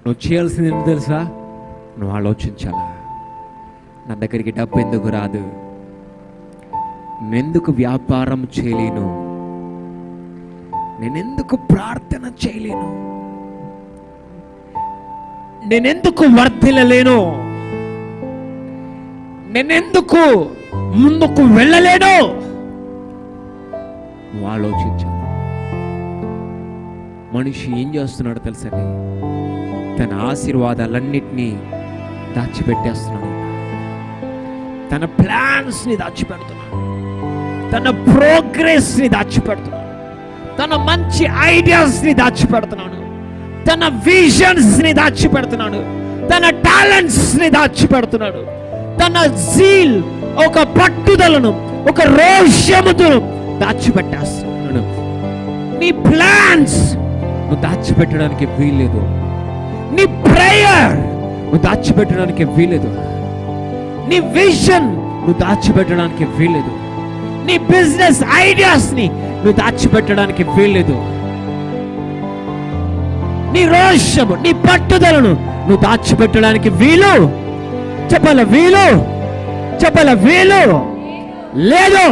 నువ్వు చేయాల్సింది ఏంటి తెలుసా? నువ్వు ఆలోచించాలా, నా దగ్గరికి డబ్బు ఎందుకు రాదు, నేనెందుకు వ్యాపారం చేయలేను, నేనెందుకు ప్రార్థన చేయలేను, నేనెందుకు వర్ధిల్లలేను, నేనెందుకు ముందుకు వెళ్ళలేను. నువ్వు ఆలోచించాలి. మనిషి ఏం చేస్తున్నాడో తెలుసండి, తన ఆశీర్వాదాలన్నిటినీ దాచిపెట్టేస్తున్నాడు, తన ప్లాన్స్ని దాచిపెడుతున్నాడు, తన ప్రోగ్రెస్ని దాచిపెడుతున్నాడు, తన మంచి ఐడియాస్ని దాచిపెడుతున్నాడు, తన విజన్స్ని దాచిపెడుతున్నాడు, తన టాలెంట్స్ని దాచిపెడుతున్నాడు, తన జీల్, ఒక పట్టుదలను, ఒక రోషముతో దాచిపెట్టేస్తున్నాడు. నీ ప్లాన్స్ నువ్వు దాచిపెట్టడానికి వీల్లేదు, నీ ప్రేయర్ నువ్వు దాచిపెట్టడానికి వీల్లేదు, నీ విజన్ నువ్వు దాచిపెట్టడానికి వీల్లేదు, నీ బిజినెస్ ఐడియాస్ ని నువ్వు దాచిపెట్టడానికి వీల్లేదు, నీ రోషము, నీ పట్టుదలను నువ్వు దాచిపెట్టడానికి వీలు. చెప్పాల వీలు, చెప్పాల వీలు లేదు.